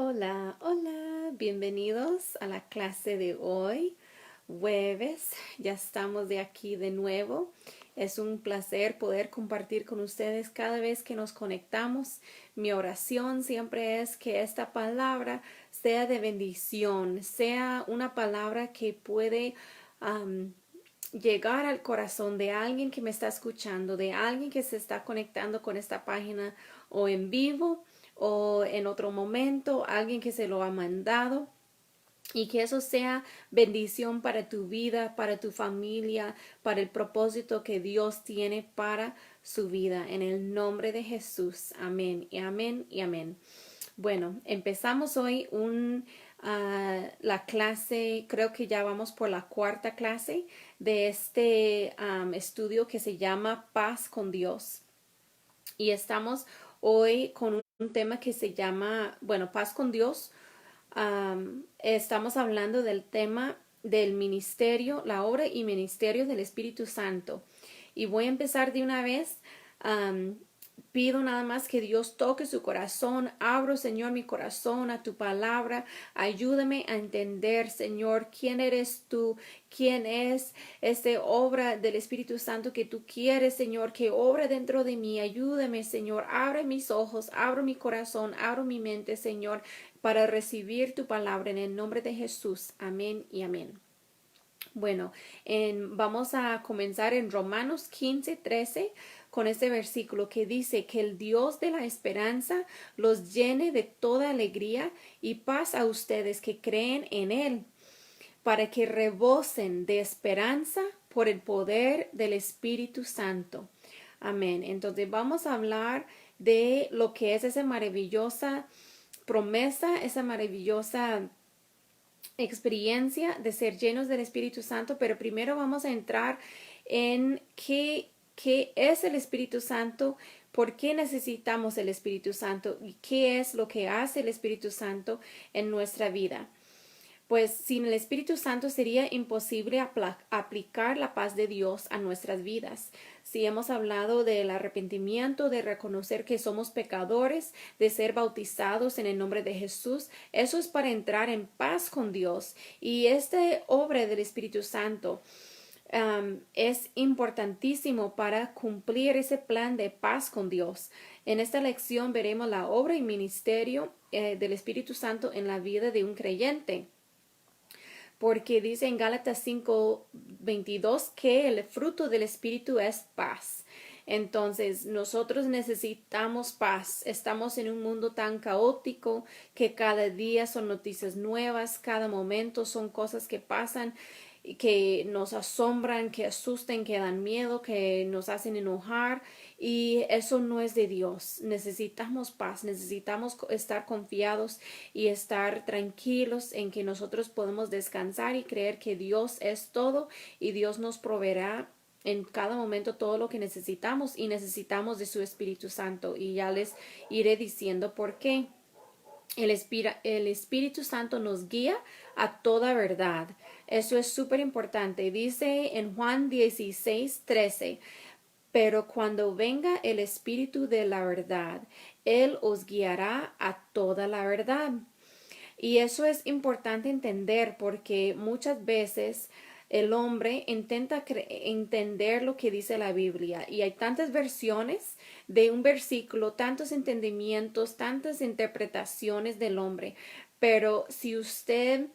Hola, hola, bienvenidos a la clase de hoy, jueves. Ya estamos de aquí de nuevo. Es un placer poder compartir con ustedes cada vez que nos conectamos. Mi oración siempre es que esta palabra sea de bendición, sea una palabra que puede llegar al corazón de alguien que me está escuchando, de alguien que se está conectando con esta página o en vivo o en otro momento, alguien que se lo ha mandado. Y que eso sea bendición para tu vida, para tu familia, para el propósito que Dios tiene para su vida. En el nombre de Jesús. Amén y amén y amén. Bueno, empezamos hoy la clase, creo que ya vamos por la cuarta clase de este estudio que se llama Paz con Dios. Y estamos hoy con un tema que se llama, bueno, Paz con Dios. Estamos hablando del tema del ministerio, la obra y ministerio del Espíritu Santo. Y voy a empezar de una vez. Pido nada más que Dios toque su corazón. Abro, Señor, mi corazón a tu palabra. Ayúdame a entender, Señor, quién eres tú, quién es esta obra del Espíritu Santo que tú quieres, Señor, que obra dentro de mí. Ayúdame, Señor. Abre mis ojos, abro mi corazón, abro mi mente, Señor, para recibir tu palabra en el nombre de Jesús. Amén y amén. Bueno, vamos a comenzar en Romanos 15:13 con este versículo que dice que el Dios de la esperanza los llene de toda alegría y paz a ustedes que creen en Él, para que rebosen de esperanza por el poder del Espíritu Santo. Amén. Entonces vamos a hablar de lo que es esa maravillosa promesa, esa maravillosa experiencia de ser llenos del Espíritu Santo, pero primero vamos a entrar en qué es el Espíritu Santo, por qué necesitamos el Espíritu Santo y qué es lo que hace el Espíritu Santo en nuestra vida. Pues sin el Espíritu Santo sería imposible aplicar la paz de Dios a nuestras vidas. Si hemos hablado del arrepentimiento, de reconocer que somos pecadores, de ser bautizados en el nombre de Jesús, eso es para entrar en paz con Dios. Y esta obra del Espíritu Santo es importantísimo para cumplir ese plan de paz con Dios. En esta lección veremos la obra y ministerio del Espíritu Santo en la vida de un creyente, porque dice en Gálatas 5:22 que el fruto del Espíritu es paz. Entonces, nosotros necesitamos paz. Estamos en un mundo tan caótico que cada día son noticias nuevas, cada momento son cosas que pasan que nos asombran, que asustan, que dan miedo, que nos hacen enojar, y eso no es de Dios. Necesitamos paz, necesitamos estar confiados y estar tranquilos en que nosotros podemos descansar y creer que Dios es todo y Dios nos proveerá en cada momento todo lo que necesitamos, y necesitamos de su Espíritu Santo, y ya les iré diciendo por qué. El Espíritu Santo nos guía a toda verdad. Eso es súper importante. Dice en Juan 16:13, pero cuando venga el Espíritu de la verdad, Él os guiará a toda la verdad. Y eso es importante entender, porque muchas veces el hombre intenta entender lo que dice la Biblia, y hay tantas versiones de un versículo, tantos entendimientos, tantas interpretaciones del hombre. Pero si usted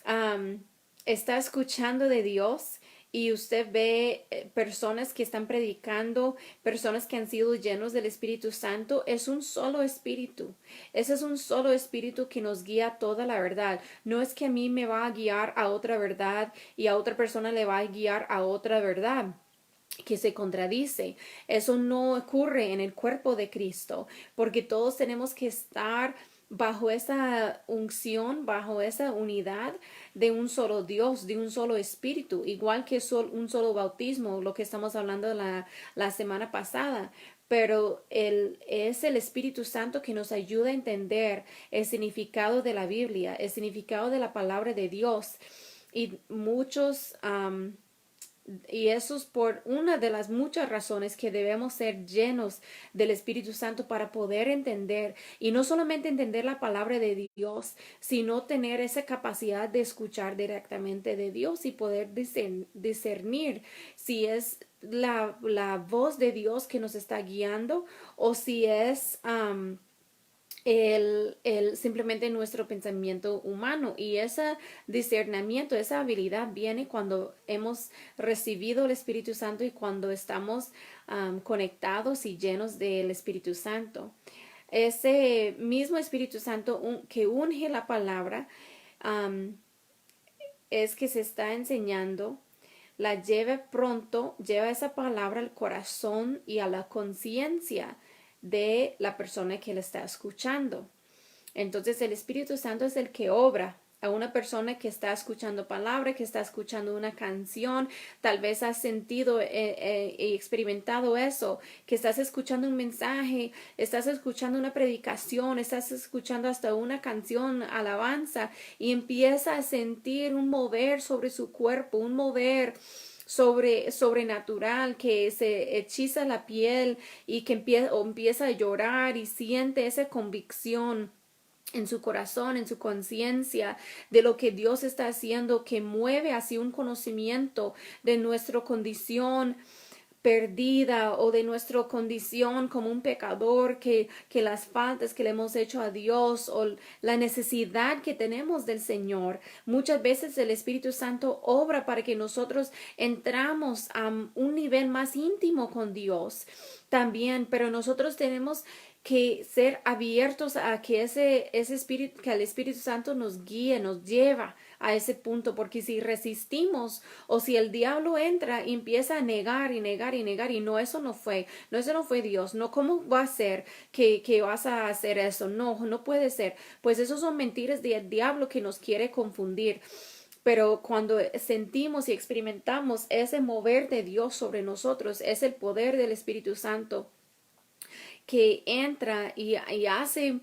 um, está escuchando de Dios y usted ve personas que están predicando, personas que han sido llenos del Espíritu Santo, es un solo espíritu. Ese es un solo espíritu que nos guía toda la verdad. No es que a mí me va a guiar a otra verdad y a otra persona le va a guiar a otra verdad que se contradice. Eso no ocurre en el cuerpo de Cristo, porque todos tenemos que estar bajo esa unción, bajo esa unidad de un solo Dios, de un solo Espíritu, igual que un solo bautismo, lo que estamos hablando la semana pasada. Pero es el Espíritu Santo que nos ayuda a entender el significado de la Biblia, el significado de la palabra de Dios. Y muchos Y eso es por una de las muchas razones que debemos ser llenos del Espíritu Santo para poder entender, y no solamente entender la palabra de Dios, sino tener esa capacidad de escuchar directamente de Dios y poder discernir si es la voz de Dios que nos está guiando o si es simplemente nuestro pensamiento humano. Y ese discernimiento, esa habilidad viene cuando hemos recibido el Espíritu Santo y cuando estamos conectados y llenos del Espíritu Santo. Ese mismo Espíritu Santo que unge la palabra es que se está enseñando, la lleva esa palabra al corazón y a la conciencia de la persona que la está escuchando. Entonces el Espíritu Santo es el que obra a una persona que está escuchando palabra, que está escuchando una canción, tal vez has sentido y experimentado eso, que estás escuchando un mensaje, estás escuchando una predicación, estás escuchando hasta una canción, alabanza, y empieza a sentir un mover sobre su cuerpo, un mover sobrenatural que se hechiza la piel y que empieza a llorar y siente esa convicción en su corazón, en su conciencia de lo que Dios está haciendo, que mueve hacia un conocimiento de nuestra condición perdida o de nuestra condición como un pecador, que las faltas que le hemos hecho a Dios o la necesidad que tenemos del Señor. Muchas veces el Espíritu Santo obra para que nosotros entramos a un nivel más íntimo con Dios también, pero nosotros tenemos que ser abiertos a que ese espíritu, que el Espíritu Santo nos guíe, nos lleva a ese punto, porque si resistimos o si el diablo entra y empieza a negar y negar y negar y no, eso no fue Dios, no, ¿cómo va a ser que vas a hacer eso? No, no puede ser. Pues esos son mentiras del diablo que nos quiere confundir. Pero cuando sentimos y experimentamos ese mover de Dios sobre nosotros, es el poder del Espíritu Santo que entra y hace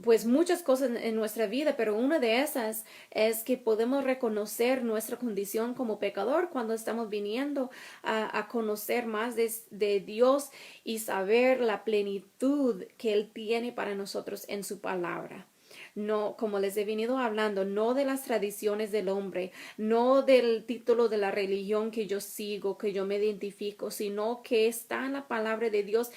pues muchas cosas en nuestra vida, pero una de esas es que podemos reconocer nuestra condición como pecador cuando estamos viniendo a conocer más de Dios y saber la plenitud que Él tiene para nosotros en su palabra. No, como les he venido hablando, no de las tradiciones del hombre, no del título de la religión que yo sigo, que yo me identifico, sino que está en la palabra de Dios,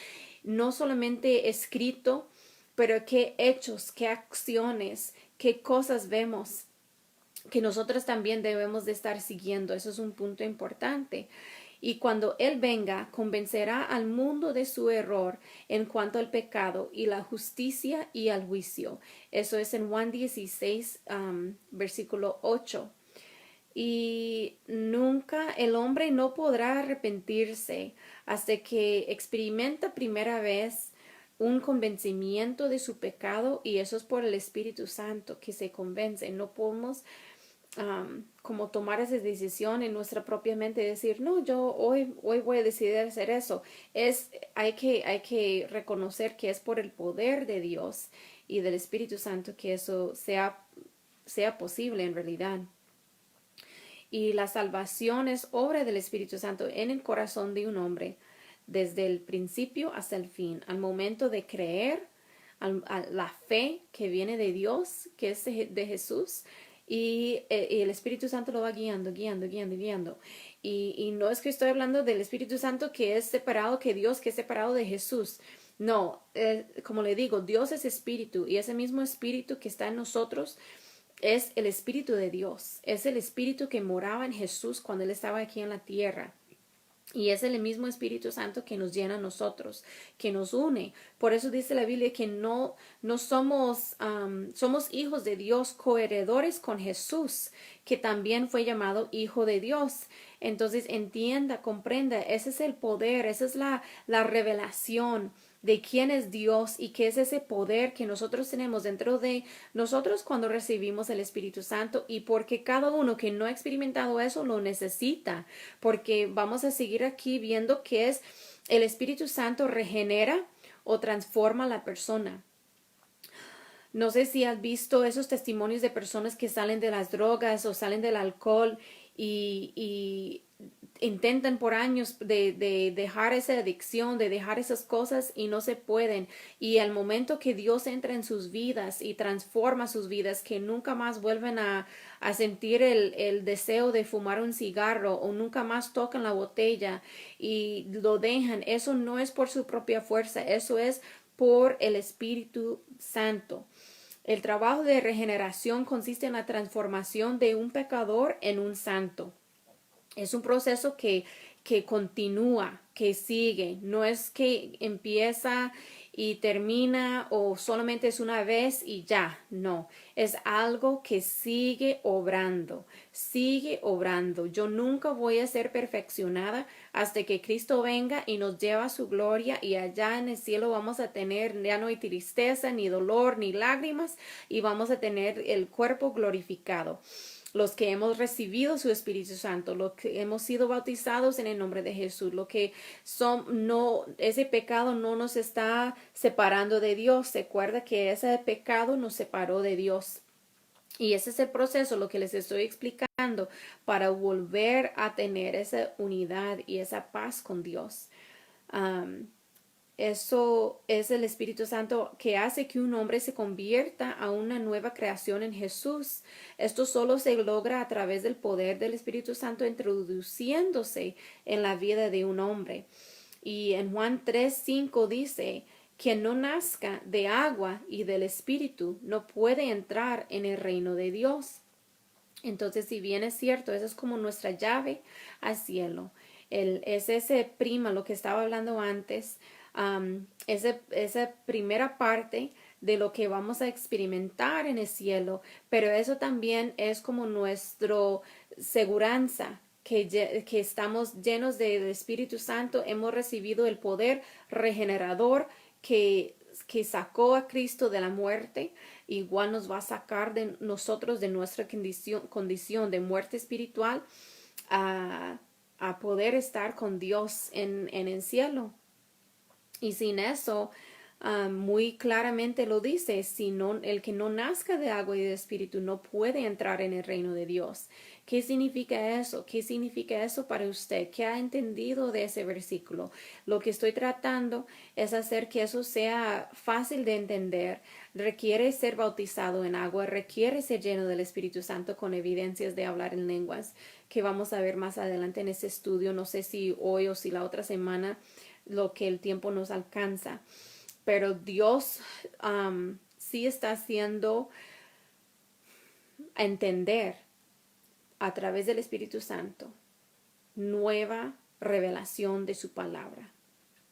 no solamente escrito, pero qué hechos, qué acciones, qué cosas vemos que nosotros también debemos de estar siguiendo. Eso es un punto importante. Y cuando Él venga, convencerá al mundo de su error en cuanto al pecado y la justicia y al juicio. Eso es en Juan 16, versículo 8. Y nunca el hombre no podrá arrepentirse hasta que experimenta primera vez un convencimiento de su pecado, y eso es por el Espíritu Santo que se convence. No podemos como tomar esa decisión en nuestra propia mente y decir, no, yo hoy voy a decidir hacer eso. Hay que reconocer que es por el poder de Dios y del Espíritu Santo que eso sea posible en realidad. Y la salvación es obra del Espíritu Santo en el corazón de un hombre desde el principio hasta el fin, al momento de creer, a la fe que viene de Dios, que es de Jesús, y el Espíritu Santo lo va guiando. Y no es que estoy hablando del Espíritu Santo que es separado, que Dios que es separado de Jesús. No, como le digo, Dios es espíritu, y ese mismo espíritu que está en nosotros es el Espíritu de Dios, es el Espíritu que moraba en Jesús cuando Él estaba aquí en la tierra. Y es el mismo Espíritu Santo que nos llena a nosotros, que nos une. Por eso dice la Biblia que no somos, somos hijos de Dios, coheredores con Jesús, que también fue llamado Hijo de Dios. Entonces entienda, comprenda, ese es el poder, esa es la revelación de quién es Dios y qué es ese poder que nosotros tenemos dentro de nosotros cuando recibimos el Espíritu Santo, y porque cada uno que no ha experimentado eso lo necesita, porque vamos a seguir aquí viendo que es el Espíritu Santo regenera o transforma a la persona. No sé si has visto esos testimonios de personas que salen de las drogas o salen del alcohol y intentan por años de dejar esa adicción, de dejar esas cosas y no se pueden. Y al momento que Dios entra en sus vidas y transforma sus vidas, que nunca más vuelven a sentir el deseo de fumar un cigarro o nunca más tocan la botella y lo dejan, eso no es por su propia fuerza, eso es por el Espíritu Santo. El trabajo de regeneración consiste en la transformación de un pecador en un santo. Es un proceso que continúa, que sigue. No es que empieza y termina o solamente es una vez y ya. No, es algo que sigue obrando, sigue obrando. Yo nunca voy a ser perfeccionada hasta que Cristo venga y nos lleva a su gloria y allá en el cielo vamos a tener, ya no hay tristeza, ni dolor, ni lágrimas y vamos a tener el cuerpo glorificado. Los que hemos recibido su Espíritu Santo, los que hemos sido bautizados en el nombre de Jesús, lo que son, no, ese pecado no nos está separando de Dios. Se acuerda que ese pecado nos separó de Dios. Y ese es el proceso, lo que les estoy explicando, para volver a tener esa unidad y esa paz con Dios. Eso es el Espíritu Santo que hace que un hombre se convierta a una nueva creación en Jesús. Esto solo se logra a través del poder del Espíritu Santo introduciéndose en la vida de un hombre. Y en Juan 3:5 dice, quien no nazca de agua y del Espíritu no puede entrar en el reino de Dios. Entonces, si bien es cierto, eso es como nuestra llave al cielo. Es ese prima, lo que estaba hablando antes, esa primera parte de lo que vamos a experimentar en el cielo, pero eso también es como nuestro seguranza, que estamos llenos del Espíritu Santo, hemos recibido el poder regenerador que sacó a Cristo de la muerte, igual nos va a sacar de nosotros de nuestra condición de muerte espiritual a poder estar con Dios en el cielo. Y sin eso, muy claramente lo dice, si no, el que no nazca de agua y de espíritu no puede entrar en el reino de Dios. ¿Qué significa eso? ¿Qué significa eso para usted? ¿Qué ha entendido de ese versículo? Lo que estoy tratando es hacer que eso sea fácil de entender. Requiere ser bautizado en agua, requiere ser lleno del Espíritu Santo con evidencias de hablar en lenguas, que vamos a ver más adelante en ese estudio. No sé si hoy o si la otra semana, lo que el tiempo nos alcanza. Pero Dios sí está haciendo entender a través del Espíritu Santo nueva revelación de su palabra.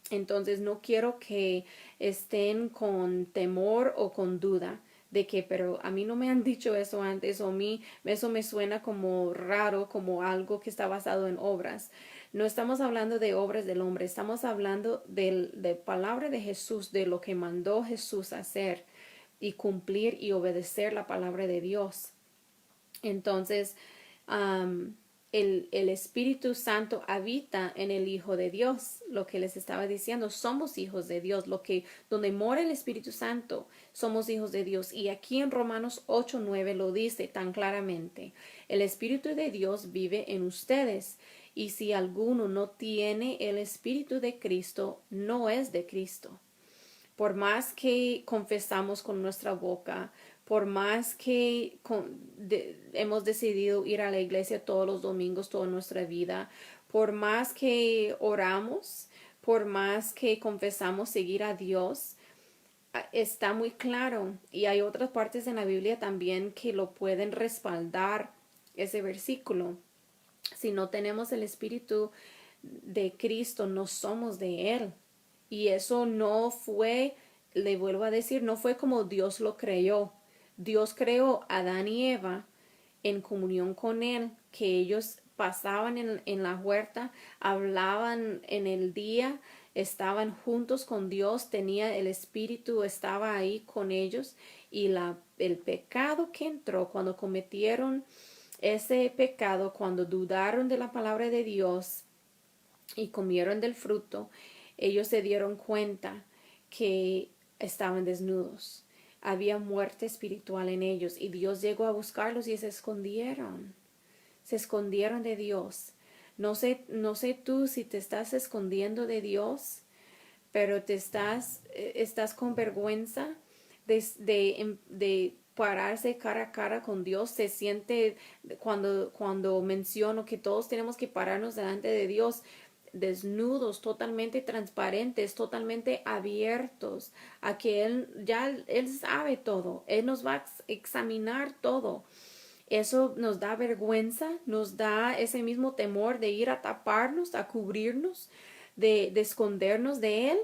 Entonces no quiero que estén con temor o con duda de que, pero a mí no me han dicho eso antes, o a mí eso me suena como raro, como algo que está basado en obras. No estamos hablando de obras del hombre, estamos hablando de palabra de Jesús, de lo que mandó Jesús hacer y cumplir y obedecer la palabra de Dios. Entonces, el Espíritu Santo habita en el Hijo de Dios, lo que les estaba diciendo, somos hijos de Dios, donde mora el Espíritu Santo, somos hijos de Dios. Y aquí en Romanos 8:9 lo dice tan claramente, el Espíritu de Dios vive en ustedes, y si alguno no tiene el Espíritu de Cristo, no es de Cristo. Por más que confesamos con nuestra boca, por más que hemos decidido ir a la iglesia todos los domingos, toda nuestra vida, por más que oramos, por más que confesamos seguir a Dios, está muy claro. Y hay otras partes en la Biblia también que lo pueden respaldar ese versículo. Si no tenemos el Espíritu de Cristo, no somos de Él. Y eso no fue, le vuelvo a decir, no fue como Dios lo creó. Dios creó a Adán y Eva en comunión con Él, que ellos pasaban en la huerta, hablaban en el día, estaban juntos con Dios, tenía el Espíritu, estaba ahí con ellos, y el pecado que entró cuando cometieron ese pecado, cuando dudaron de la palabra de Dios y comieron del fruto, ellos se dieron cuenta que estaban desnudos. Había muerte espiritual en ellos y Dios llegó a buscarlos y se escondieron. Se escondieron de Dios. No sé tú si te estás escondiendo de Dios, pero estás con vergüenza de pararse cara a cara con Dios. Se siente cuando menciono que todos tenemos que pararnos delante de Dios desnudos, totalmente transparentes, totalmente abiertos a que Él sabe todo, Él nos va a examinar todo. Eso nos da vergüenza, nos da ese mismo temor de ir a taparnos, a cubrirnos, de escondernos de Él,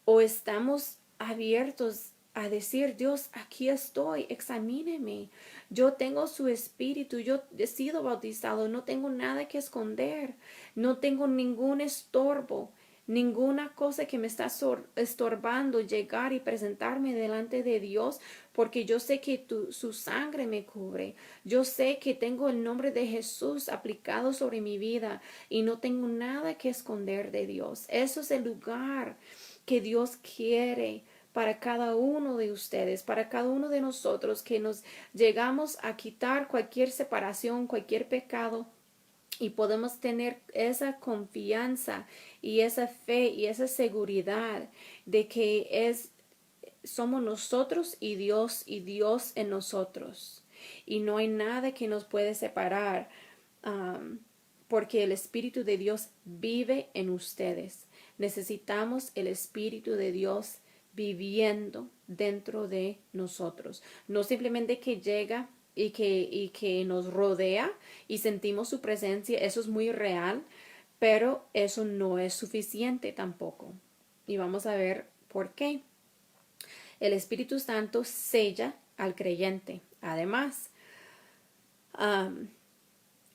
o estamos abiertos a decir, Dios, aquí estoy, examíneme. Yo tengo su espíritu, yo he sido bautizado, no tengo nada que esconder, no tengo ningún estorbo, ninguna cosa que me está estorbando llegar y presentarme delante de Dios, porque yo sé que su sangre me cubre. Yo sé que tengo el nombre de Jesús aplicado sobre mi vida y no tengo nada que esconder de Dios. Eso es el lugar que Dios quiere para cada uno de ustedes, para cada uno de nosotros, que nos llegamos a quitar cualquier separación, cualquier pecado, y podemos tener esa confianza y esa fe y esa seguridad de que somos nosotros y Dios en nosotros. Y no hay nada que nos puede separar, porque el Espíritu de Dios vive en ustedes. Necesitamos el Espíritu de Dios viviendo dentro de nosotros. No simplemente que llega y que nos rodea y sentimos su presencia. Eso es muy real, pero eso no es suficiente tampoco. Y vamos a ver por qué. El Espíritu Santo sella al creyente. Además,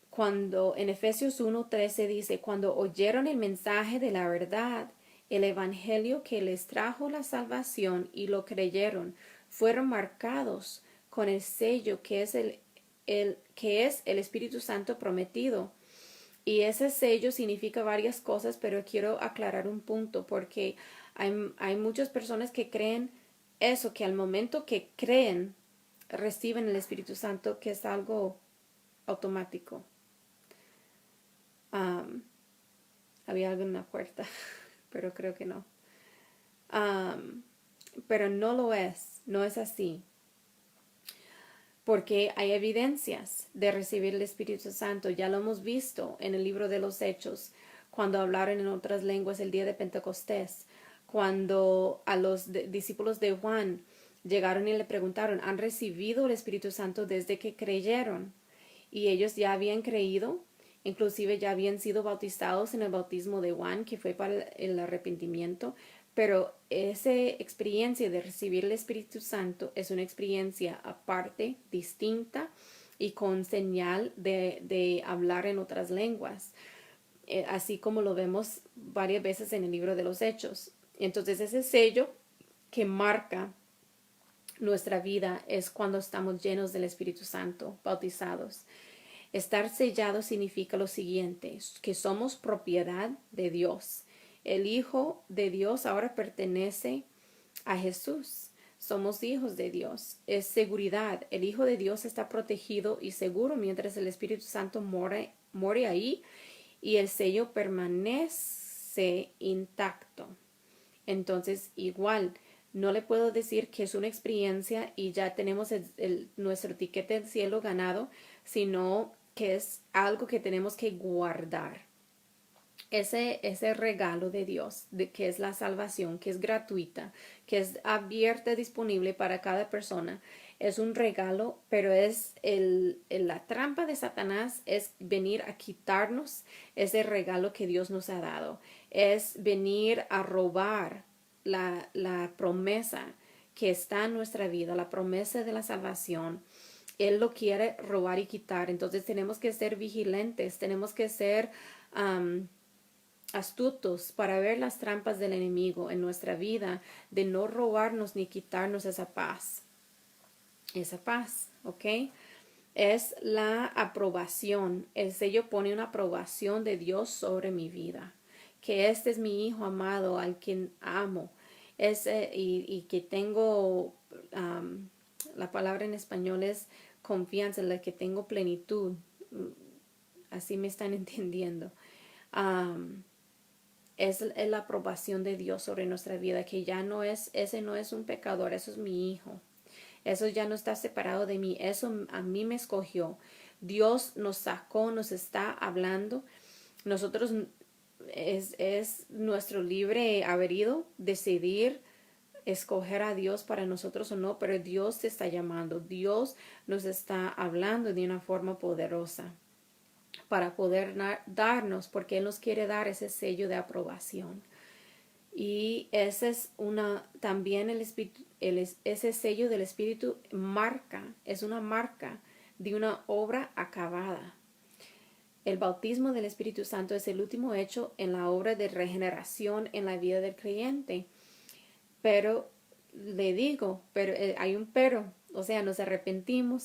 cuando en Efesios 1:13 dice, cuando oyeron el mensaje de la verdad, el evangelio que les trajo la salvación y lo creyeron, fueron marcados con el sello que es el Espíritu Santo prometido. Y ese sello significa varias cosas, pero quiero aclarar un punto, porque hay muchas personas que creen eso, que al momento que creen, reciben el Espíritu Santo, que es algo automático. Había algo en la puerta, pero creo que no. Pero no lo es, no es así. Porque hay evidencias de recibir el Espíritu Santo. Ya lo hemos visto en el libro de los Hechos, cuando hablaron en otras lenguas el día de Pentecostés, cuando a los discípulos de Juan llegaron y le preguntaron, ¿han recibido el Espíritu Santo desde que creyeron? Y ellos ya habían creído, inclusive ya habían sido bautizados en el bautismo de Juan, que fue para el arrepentimiento, pero esa experiencia de recibir el Espíritu Santo es una experiencia aparte, distinta y con señal de hablar en otras lenguas, así como lo vemos varias veces en el libro de los Hechos. Entonces ese sello que marca nuestra vida es cuando estamos llenos del Espíritu Santo, bautizados. Estar sellado significa lo siguiente, que somos propiedad de Dios. El Hijo de Dios ahora pertenece a Jesús. Somos hijos de Dios. Es seguridad. El Hijo de Dios está protegido y seguro mientras el Espíritu Santo more ahí y el sello permanece intacto. Entonces, igual, no le puedo decir que es una experiencia y ya tenemos nuestro tiquete del cielo ganado, sino que es algo que tenemos que guardar. Ese regalo de Dios, que es la salvación, que es gratuita, que es abierta, disponible para cada persona, es un regalo, pero es la trampa de Satanás es venir a quitarnos ese regalo que Dios nos ha dado. Es venir a robar la promesa que está en nuestra vida, la promesa de la salvación. Él lo quiere robar y quitar. Entonces tenemos que ser vigilantes, tenemos que ser astutos para ver las trampas del enemigo en nuestra vida, de no robarnos ni quitarnos esa paz. Esa paz, ¿ok? Es la aprobación. El sello pone una aprobación de Dios sobre mi vida. Que este es mi hijo amado al quien amo. Y que tengo, la palabra en español es confianza, en la que tengo plenitud. Así me están entendiendo. es la aprobación de Dios sobre nuestra vida, que ya no es, ese no es un pecador, eso es mi hijo. Eso ya no está separado de mí, eso a mí me escogió. Dios nos sacó, nos está hablando. Nosotros es nuestro libre albedrío decidir escoger a Dios para nosotros o no, pero Dios te está llamando, Dios nos está hablando de una forma poderosa para poder darnos, porque Él nos quiere dar ese sello de aprobación. Y ese es también el espíritu, ese sello del Espíritu es una marca de una obra acabada. El bautismo del Espíritu Santo es el último hecho en la obra de regeneración en la vida del creyente. Pero le digo, pero hay un pero, o sea, nos arrepentimos,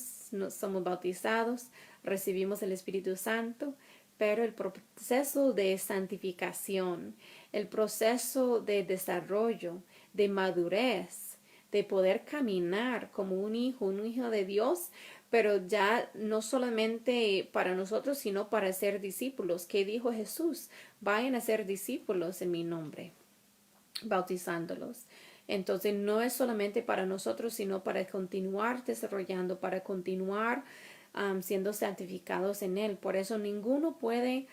somos bautizados, recibimos el Espíritu Santo, pero el proceso de santificación, el proceso de desarrollo, de madurez, de poder caminar como un hijo de Dios, pero ya no solamente para nosotros, sino para ser discípulos. ¿Qué dijo Jesús? Vayan a ser discípulos en mi nombre, bautizándolos. Entonces no es solamente para nosotros, sino para continuar desarrollando, para continuar siendo santificados en Él. Por eso ninguno puede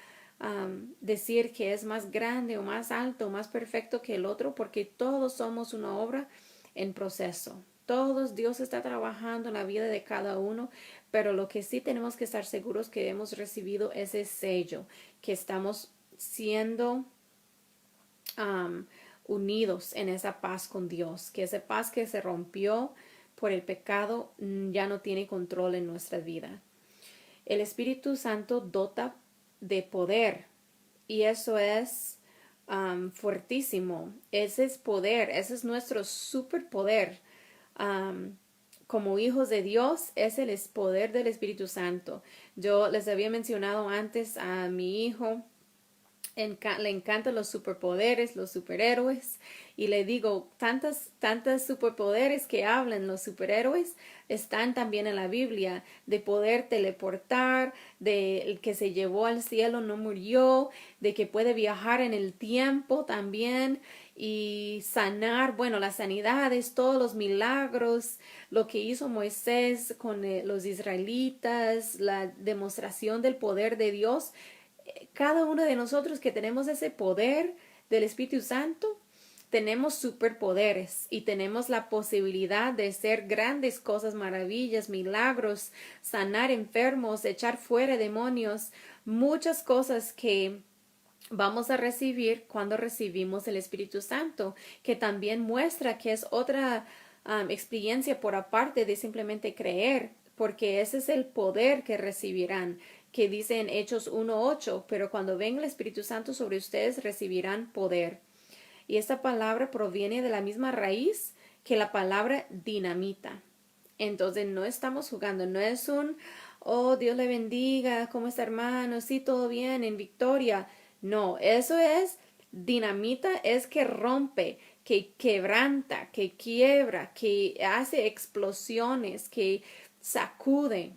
decir que es más grande o más alto o más perfecto que el otro, porque todos somos una obra en proceso. Todos, Dios está trabajando en la vida de cada uno, pero lo que sí tenemos que estar seguros que hemos recibido ese sello, que estamos siendo unidos en esa paz con Dios, que esa paz que se rompió por el pecado ya no tiene control en nuestra vida. El Espíritu Santo dota de poder y eso es fuertísimo. Ese es poder, ese es nuestro superpoder. Como hijos de Dios es el poder del Espíritu Santo. Yo les había mencionado antes a mi hijo, le encantan los superpoderes, los superhéroes, y le digo, tantas superpoderes que hablan los superhéroes están también en la Biblia, de poder teleportar, de el que se llevó al cielo no murió, de que puede viajar en el tiempo también y sanar, bueno, las sanidades, todos los milagros, lo que hizo Moisés con los israelitas, la demostración del poder de Dios. Cada uno de nosotros que tenemos ese poder del Espíritu Santo, tenemos superpoderes y tenemos la posibilidad de hacer grandes cosas, maravillas, milagros, sanar enfermos, echar fuera demonios, muchas cosas que vamos a recibir cuando recibimos el Espíritu Santo, que también muestra que es otra experiencia por aparte de simplemente creer, porque ese es el poder que recibirán, que dice en Hechos 1:8, pero cuando venga el Espíritu Santo sobre ustedes recibirán poder. Y esta palabra proviene de la misma raíz que la palabra dinamita. Entonces no estamos jugando, no es oh, Dios le bendiga, ¿cómo está hermano? Sí, todo bien, en victoria. No, eso es dinamita, es que rompe, que quebranta, que quiebra, que hace explosiones, que sacude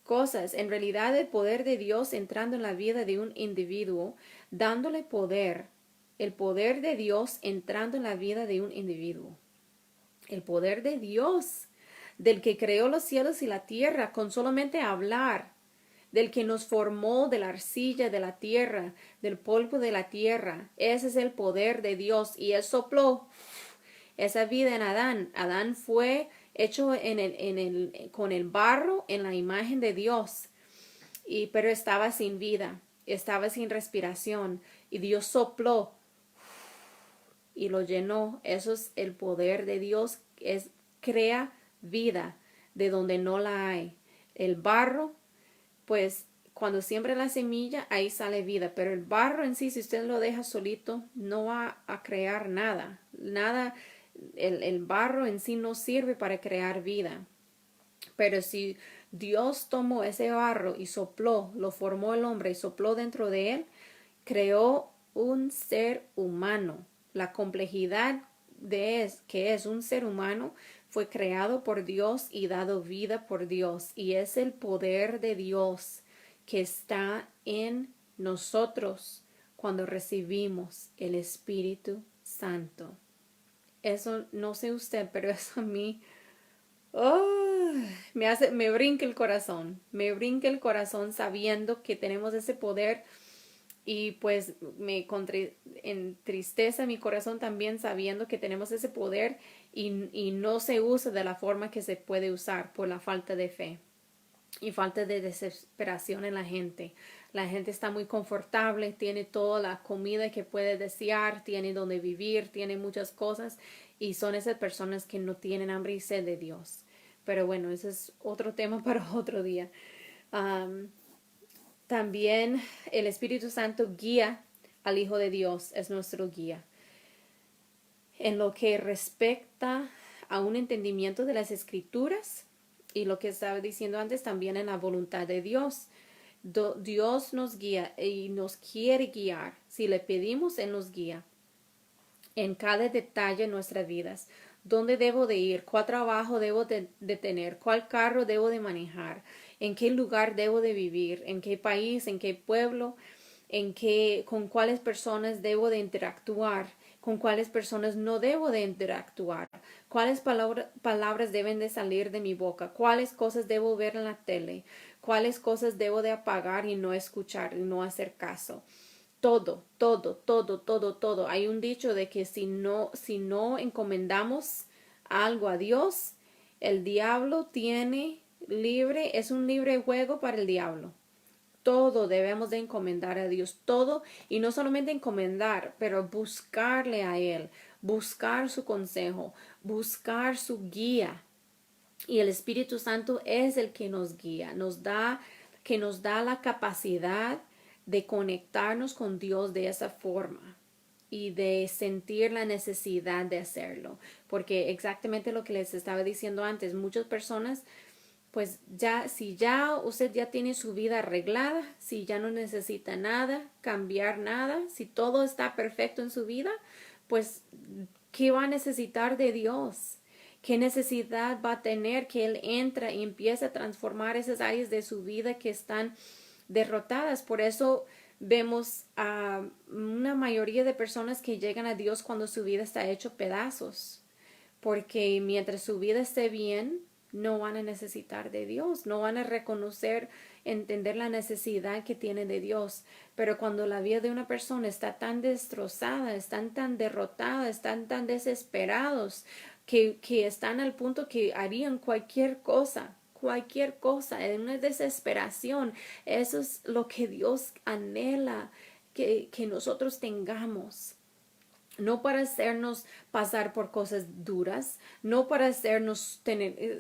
cosas. En realidad el poder de Dios entrando en la vida de un individuo, dándole poder, el poder de Dios entrando en la vida de un individuo. El poder de Dios, del que creó los cielos y la tierra, con solamente hablar, del que nos formó de la arcilla de la tierra, del polvo de la tierra. Ese es el poder de Dios. Y Él sopló esa vida en Adán. Adán fue hecho con el barro en la imagen de Dios, pero estaba sin vida, estaba sin respiración, y Dios sopló y lo llenó. Eso es el poder de Dios, crea vida de donde no la hay. El barro, pues cuando siembra la semilla, ahí sale vida, pero el barro en sí, si usted lo deja solito, no va a crear nada. El barro en sí no sirve para crear vida. Pero si Dios tomó ese barro y sopló, lo formó el hombre y sopló dentro de él, creó un ser humano. La complejidad que es un ser humano fue creado por Dios y dado vida por Dios. Y es el poder de Dios que está en nosotros cuando recibimos el Espíritu Santo. Eso, no sé usted, pero eso a mí, oh, me brinca me brinca el corazón sabiendo que tenemos ese poder y pues me entristece mi corazón también sabiendo que tenemos ese poder y no se usa de la forma que se puede usar por la falta de fe y falta de desesperación en la gente. La gente está muy confortable, tiene toda la comida que puede desear, tiene donde vivir, tiene muchas cosas y son esas personas que no tienen hambre y sed de Dios. Pero bueno, ese es otro tema para otro día. También el Espíritu Santo guía al Hijo de Dios, es nuestro guía. En lo que respecta a un entendimiento de las Escrituras y lo que estaba diciendo antes también en la voluntad de Dios. Dios nos guía y nos quiere guiar. Si le pedimos, Él nos guía en cada detalle de nuestras vidas. ¿Dónde debo de ir? ¿Cuál trabajo debo de tener? ¿Cuál carro debo de manejar? ¿En qué lugar debo de vivir? ¿En qué país? ¿En qué pueblo? ¿Con cuáles personas debo de interactuar? ¿Con cuáles personas no debo de interactuar? ¿Cuáles palabras deben de salir de mi boca? ¿Cuáles cosas debo ver en la tele? ¿Cuáles cosas debo de apagar y no escuchar y no hacer caso? Todo, todo, todo, todo, todo. Hay un dicho de que si no encomendamos algo a Dios, el diablo es un libre juego para el diablo. Todo debemos de encomendar a Dios, todo, y no solamente encomendar, pero buscarle a Él, buscar su consejo, buscar su guía. Y el Espíritu Santo es el que nos guía, que nos da la capacidad de conectarnos con Dios de esa forma y de sentir la necesidad de hacerlo. Porque exactamente lo que les estaba diciendo antes, muchas personas, pues si ya usted ya tiene su vida arreglada, si ya no necesita nada, cambiar nada, si todo está perfecto en su vida, pues, ¿qué va a necesitar de Dios? ¿Qué necesidad va a tener que Él entra y empiece a transformar esas áreas de su vida que están derrotadas? Por eso vemos a una mayoría de personas que llegan a Dios cuando su vida está hecho pedazos. Porque mientras su vida esté bien, no van a necesitar de Dios, no van a reconocer, entender la necesidad que tienen de Dios. Pero cuando la vida de una persona está tan destrozada, están tan derrotadas, están tan desesperados, que están al punto que harían cualquier cosa, en una desesperación. Eso es lo que Dios anhela que nosotros tengamos. No para hacernos pasar por cosas duras, no para hacernos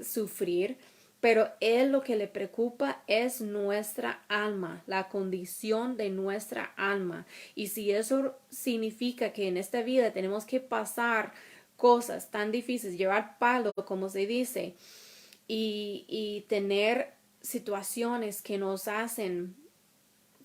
sufrir, pero Él lo que le preocupa es nuestra alma, la condición de nuestra alma. Y si eso significa que en esta vida tenemos que pasar cosas tan difíciles, llevar palo, como se dice, y tener situaciones que nos hacen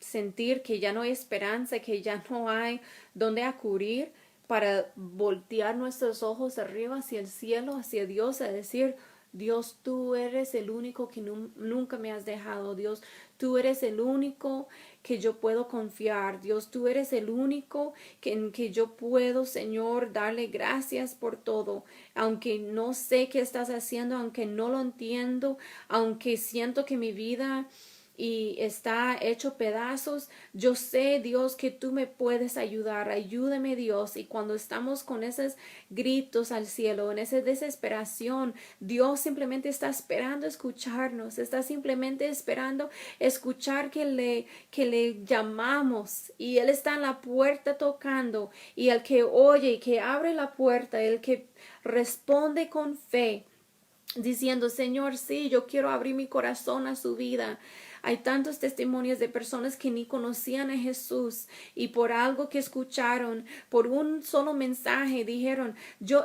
sentir que ya no hay esperanza, que ya no hay dónde acudir, para voltear nuestros ojos arriba hacia el cielo, hacia Dios, a decir: Dios, tú eres el único que nunca me has dejado. Dios, tú eres el único que yo puedo confiar. Dios, tú eres el único en que yo puedo, Señor, darle gracias por todo. Aunque no sé qué estás haciendo, aunque no lo entiendo, aunque siento que mi vida y está hecho pedazos, yo sé, Dios, que tú me puedes ayudar. Ayúdame, Dios. Y cuando estamos con esos gritos al cielo, en esa desesperación, Dios simplemente está esperando escucharnos, está simplemente esperando escuchar que le llamamos, y Él está en la puerta tocando, y el que oye y que abre la puerta, el que responde con fe, diciendo: Señor, sí, yo quiero abrir mi corazón a su vida. Hay tantos testimonios de personas que ni conocían a Jesús, y por algo que escucharon, por un solo mensaje, dijeron: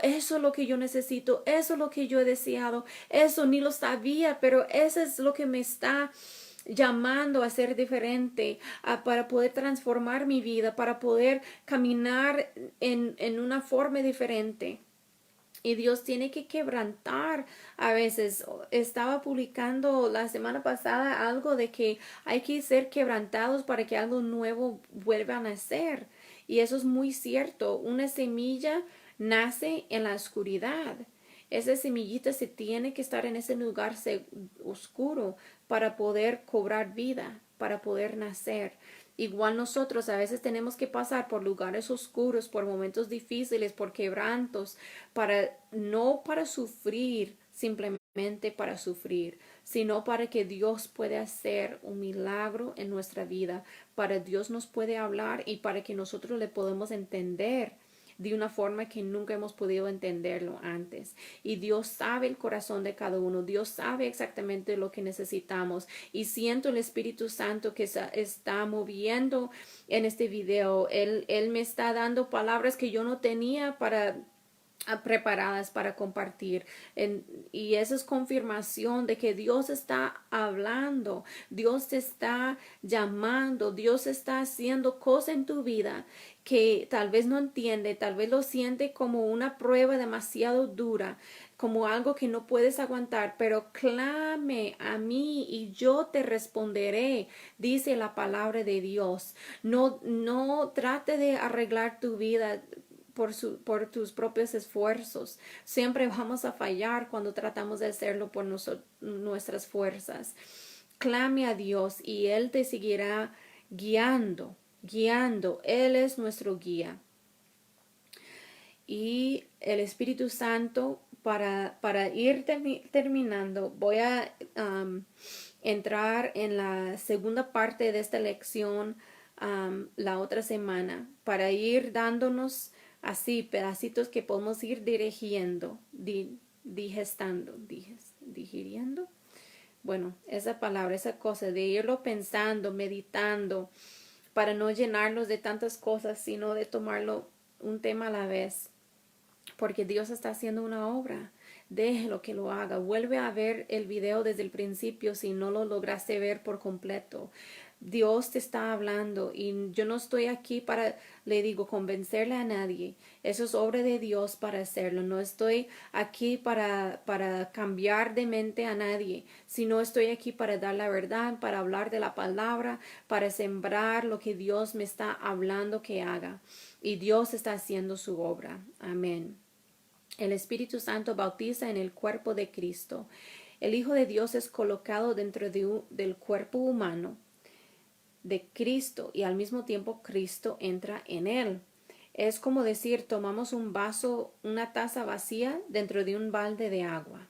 eso es lo que yo necesito, eso es lo que yo he deseado, eso ni lo sabía, pero eso es lo que me está llamando a ser diferente, para poder transformar mi vida, para poder caminar en una forma diferente. Y Dios tiene que quebrantar a veces. Estaba publicando la semana pasada algo de que hay que ser quebrantados para que algo nuevo vuelva a nacer. Y eso es muy cierto. Una semilla nace en la oscuridad. Esa semillita se tiene que estar en ese lugar oscuro para poder cobrar vida, para poder nacer. Igual nosotros a veces tenemos que pasar por lugares oscuros, por momentos difíciles, por quebrantos, no para sufrir, simplemente para sufrir, sino para que Dios pueda hacer un milagro en nuestra vida, para Dios nos puede hablar y para que nosotros le podamos entender de una forma que nunca hemos podido entenderlo antes. Y Dios sabe el corazón de cada uno. Dios sabe exactamente lo que necesitamos. Y siento el Espíritu Santo que está moviendo en este video. Él me está dando palabras que yo no tenía preparadas para compartir. Y esa es confirmación de que Dios está hablando, Dios te está llamando, Dios está haciendo cosas en tu vida que tal vez no entiende, tal vez lo siente como una prueba demasiado dura, como algo que no puedes aguantar, pero clame a mí y yo te responderé, dice la palabra de Dios. No trate de arreglar tu vida por tus propios esfuerzos. Siempre vamos a fallar cuando tratamos de hacerlo por nuestras fuerzas. Clame a Dios y Él te seguirá guiando, guiando. Él es nuestro guía. Y el Espíritu Santo, para ir terminando, voy a entrar en la segunda parte de esta lección la otra semana, para ir dándonos así pedacitos que podemos ir digiriendo. Bueno, esa palabra, esa cosa de irlo pensando, meditando, para no llenarlos de tantas cosas, sino de tomarlo un tema a la vez. Porque Dios está haciendo una obra. Déjelo que lo haga. Vuelve a ver el video desde el principio si no lo lograste ver por completo. Dios te está hablando y yo no estoy aquí para, le digo, convencerle a nadie. Eso es obra de Dios para hacerlo. No estoy aquí para cambiar de mente a nadie, sino estoy aquí para dar la verdad, para hablar de la palabra, para sembrar lo que Dios me está hablando que haga. Y Dios está haciendo su obra. Amén. El Espíritu Santo bautiza en el cuerpo de Cristo. El Hijo de Dios es colocado dentro del cuerpo humano de Cristo y al mismo tiempo Cristo entra en él. Es como decir, tomamos un vaso, una taza vacía dentro de un balde de agua.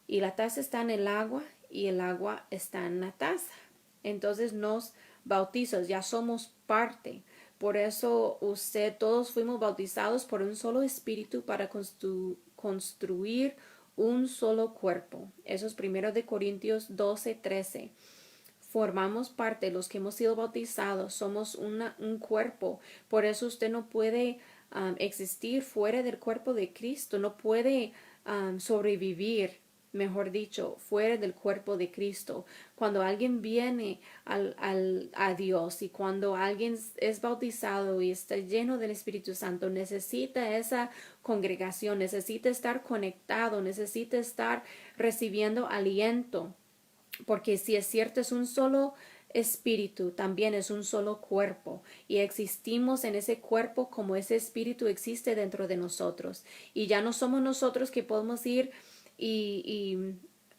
Y la taza está en el agua y el agua está en la taza. Entonces nos bautizamos, ya somos parte. Por eso todos fuimos bautizados por un solo espíritu para construir un solo cuerpo. Eso es 1 Corintios 12:13. Formamos parte, los que hemos sido bautizados, somos un cuerpo. Por eso usted no puede existir fuera del cuerpo de Cristo, no puede sobrevivir, mejor dicho, fuera del cuerpo de Cristo. Cuando alguien viene a Dios y cuando alguien es bautizado y está lleno del Espíritu Santo, necesita esa congregación, necesita estar conectado, necesita estar recibiendo aliento. Porque si es cierto, es un solo espíritu, también es un solo cuerpo y existimos en ese cuerpo como ese espíritu existe dentro de nosotros. Y ya no somos nosotros que podemos ir y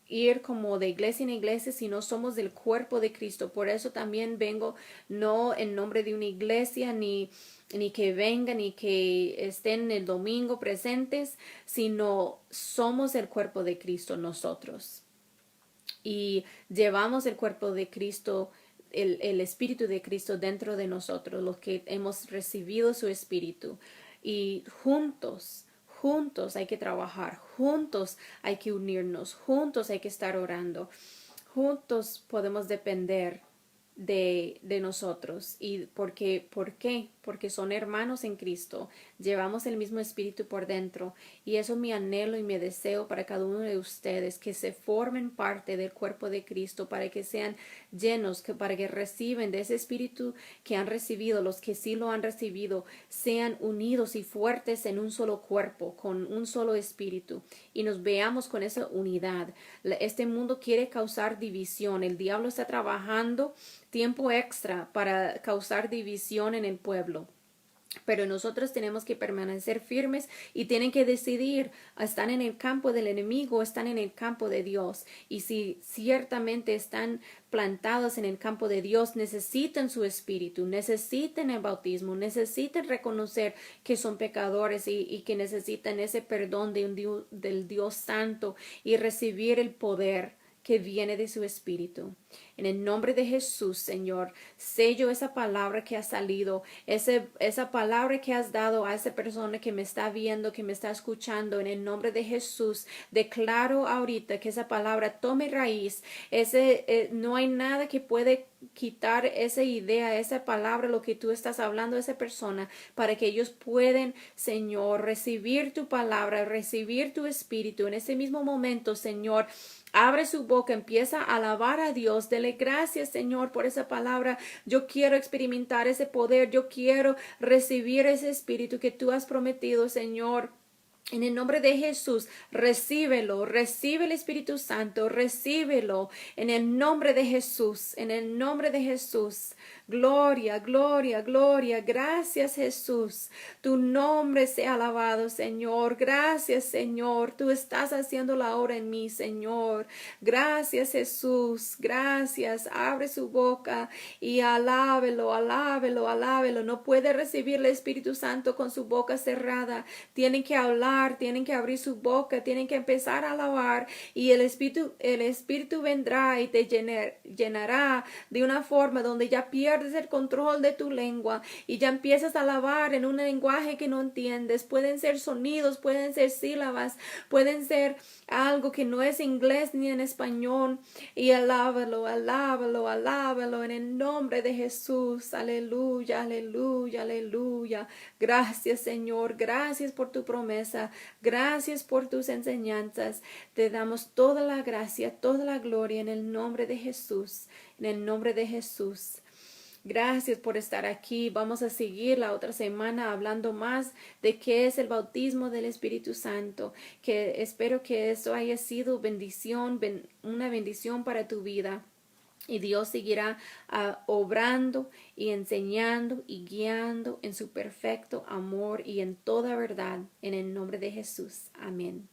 ir como de iglesia en iglesia, sino somos del cuerpo de Cristo. Por eso también vengo no en nombre de una iglesia ni que vengan ni que estén el domingo presentes, sino somos el cuerpo de Cristo nosotros. Y llevamos el cuerpo de Cristo, el Espíritu de Cristo dentro de nosotros, los que hemos recibido su Espíritu. Y juntos hay que trabajar, juntos hay que unirnos, juntos hay que estar orando, juntos podemos depender de nosotros. ¿Y por qué? Porque son hermanos en Cristo, llevamos el mismo espíritu por dentro, y eso es mi anhelo y mi deseo para cada uno de ustedes, que se formen parte del cuerpo de Cristo, para que sean llenos, para que reciben de ese espíritu que han recibido, los que sí lo han recibido, sean unidos y fuertes en un solo cuerpo, con un solo espíritu, y nos veamos con esa unidad. Este mundo quiere causar división, el diablo está trabajando tiempo extra para causar división en el pueblo. Pero nosotros tenemos que permanecer firmes y tienen que decidir, ¿están en el campo del enemigo o están en el campo de Dios? Y si ciertamente están plantados en el campo de Dios, necesitan su espíritu, necesitan el bautismo, necesitan reconocer que son pecadores y que necesitan ese perdón del Dios Santo y recibir el poder que viene de su espíritu. En el nombre de Jesús, Señor, sello esa palabra que ha salido, esa palabra que has dado a esa persona que me está viendo, que me está escuchando. En el nombre de Jesús, declaro ahorita que esa palabra tome raíz. No hay nada que puede quitar esa idea, esa palabra, lo que tú estás hablando a esa persona, para que ellos puedan, Señor, recibir tu palabra, recibir tu espíritu. En ese mismo momento, Señor, abre su boca, empieza a alabar a Dios. Dele gracias, Señor, por esa palabra. Yo quiero experimentar ese poder. Yo quiero recibir ese espíritu que tú has prometido, Señor. En el nombre de Jesús, recíbelo, recibe el Espíritu Santo, recíbelo en el nombre de Jesús, en el nombre de Jesús. Gloria, gloria, gloria. Gracias, Jesús. Tu nombre sea alabado, Señor. Gracias, Señor. Tú estás haciendo la obra en mí, Señor. Gracias, Jesús. Gracias. Abre su boca y alábelo, alábelo, alábelo. No puede recibir el Espíritu Santo con su boca cerrada. Tienen que hablar, tienen que abrir su boca, tienen que empezar a alabar, y el Espíritu vendrá y te llenará de una forma donde ya pierdes el control de tu lengua y ya empiezas a alabar en un lenguaje que no entiendes. Pueden ser sonidos, pueden ser sílabas, pueden ser algo que no es inglés ni en español, y alábalo, alábalo, alábalo en el nombre de Jesús. Aleluya, aleluya, aleluya. Gracias, Señor. Gracias por tu promesa. Gracias por tus enseñanzas. Te damos toda la gracia, toda la gloria en el nombre de Jesús. En el nombre de Jesús. Gracias por estar aquí. Vamos a seguir la otra semana hablando más de qué es el bautismo del Espíritu Santo. Que espero que eso haya sido una bendición para tu vida. Y Dios seguirá obrando y enseñando y guiando en su perfecto amor y en toda verdad. En el nombre de Jesús. Amén.